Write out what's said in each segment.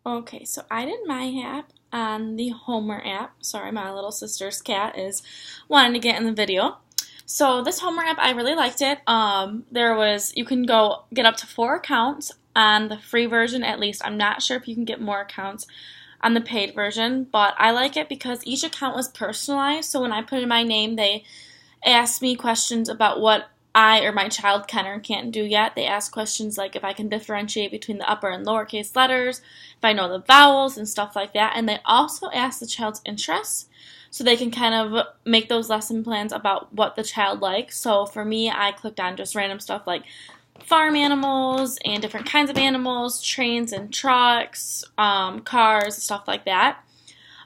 Okay, so I did my app on the Homer app. Sorry, my little sister's cat is wanting to get in the video. So this Homer app, I really liked it. You can go get up to 4 accounts on the free version at least. I'm not sure if you can get more accounts on the paid version, but I like it because each account was personalized. So when I put in my name, they asked me questions about what I or my child can or can't do yet. They ask questions like if I can differentiate between the upper and lowercase letters, if I know the vowels and stuff like that. And they also ask the child's interests so they can kind of make those lesson plans about what the child likes. So for me, I clicked on just random stuff like farm animals and different kinds of animals, trains and trucks, cars, stuff like that.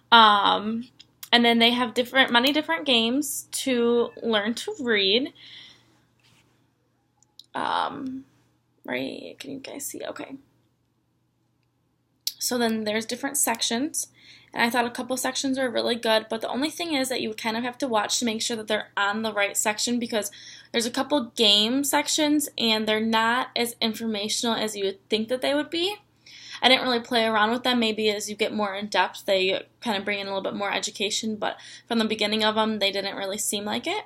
And then they have many different games to learn to read. Right, can you guys see? Okay. So then there's different sections, and I thought a couple sections were really good, but the only thing is that you would kind of have to watch to make sure that they're on the right section because there's a couple game sections and they're not as informational as you would think that they would be. I didn't really play around with them. Maybe as you get more in depth, they kind of bring in a little bit more education, but from the beginning of them, they didn't really seem like it.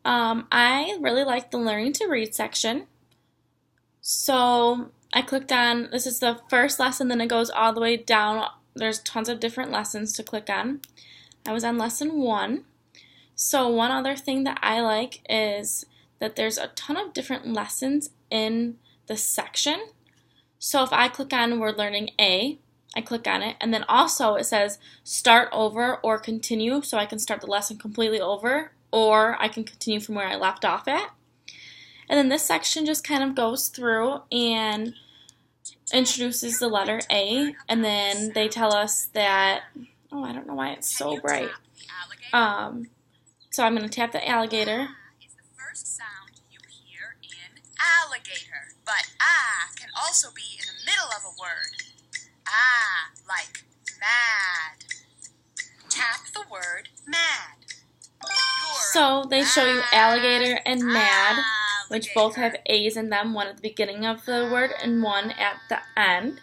I really liked the learning to read section. So I clicked on, this is the first lesson, then it goes all the way down. There's tons of different lessons to click on. I was on lesson 1. So one other thing that I like is that there's a ton of different lessons in the section. So if I click on we're learning A, I click on it, and then also it says start over or continue, so I can start the lesson completely over, or I can continue from where I left off at. And then this section just kind of goes through and introduces the letter A, and then they tell us that, oh, I don't know why it's so bright. So I'm going to tap the alligator. Is the first sound you hear in alligator, but can also be in the middle of a word. Like mad. Tap the word mad. So they show you alligator and mad, which both have A's in them, one at the beginning of the word and one at the end.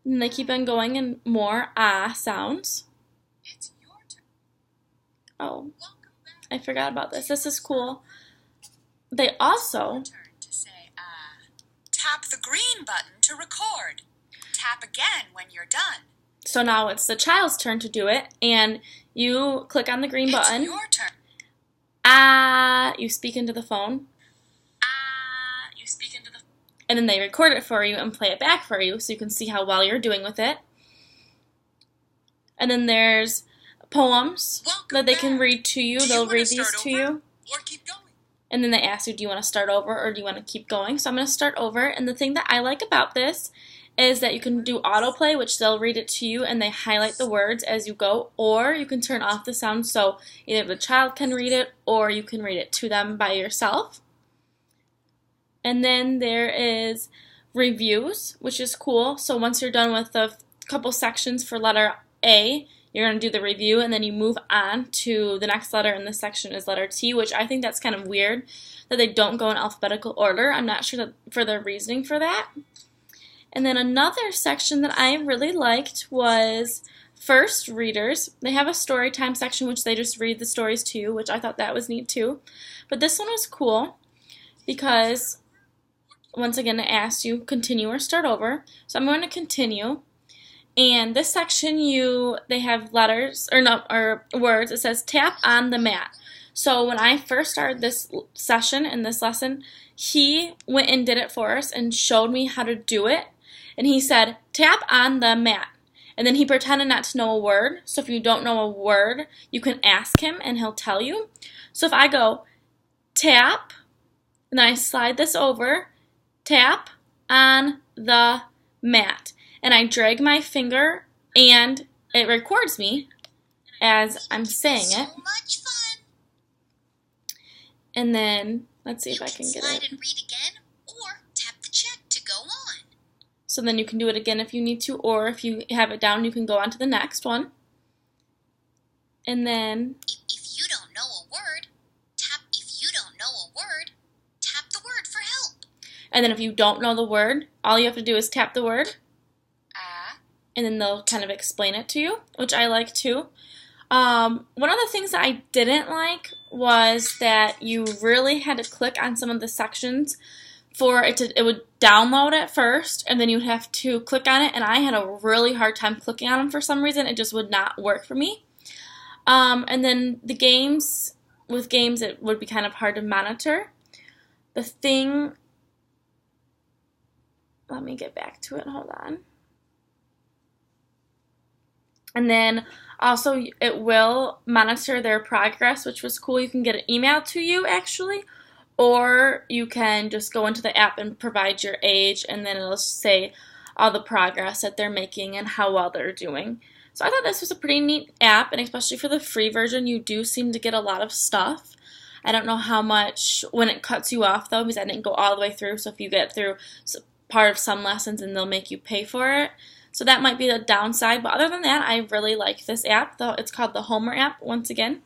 And they keep on going and more sounds. It's your turn. Oh, I forgot about this. This is cool. They also Turn to say tap the green button to record. Tap again when you're done. So now it's the child's turn to do it, and you click on the green button. It's your turn. You speak into the phone. You speak into the. And then they record it for you and play it back for you so you can see how well you're doing with it. And then there's poems that they can read to you. They'll read these to you. Or keep going. And then they ask you, do you want to start over or do you want to keep going? So I'm going to start over. And the thing that I like about this is that you can do autoplay, which they'll read it to you and they highlight the words as you go, or you can turn off the sound so either the child can read it or you can read it to them by yourself. And then there is reviews, which is cool. So once you're done with the couple sections for letter A, you're going to do the review and then you move on to the next letter in this section is letter T, which I think that's kind of weird that they don't go in alphabetical order. I'm not sure for the reasoning for that. And then another section that I really liked was first readers. They have a story time section which they just read the stories to you, which I thought that was neat too. But this one was cool because once again it asks you continue or start over. So I'm going to continue. And this section they have letters or words. It says tap on the mat. So when I first started this session in this lesson, he went and did it for us and showed me how to do it. And he said, tap on the mat. And then he pretended not to know a word. So if you don't know a word, you can ask him and he'll tell you. So if I go tap, and then I slide this over, tap on the mat. And I drag my finger and it records me as I'm saying it. So much fun. And then, let's see if I can get slide it. and read again, or tap the check to go on. So then you can do it again if you need to, or if you have it down, you can go on to the next one. And then If you don't know a word, tap the word for help. And then if you don't know the word, all you have to do is tap the word. and then they'll kind of explain it to you, which I like too. One of the things that I didn't like was that you really had to click on some of the sections for it to, it would download at first, and then you'd have to click on it, and I had a really hard time clicking on them for some reason. It just would not work for me. And then the games, with games it would be kind of hard to monitor. The thing, let me get back to it, hold on. And then also it will monitor their progress, which was cool. You can get an email to you actually, or you can just go into the app and provide your age, and then it'll say all the progress that they're making and how well they're doing. So I thought this was a pretty neat app, and especially for the free version, you do seem to get a lot of stuff. I don't know how much when it cuts you off, though, because I didn't go all the way through. So if you get through part of some lessons, and they'll make you pay for it. So that might be the downside. But other than that, I really like this app. Though it's called the Homer app, once again.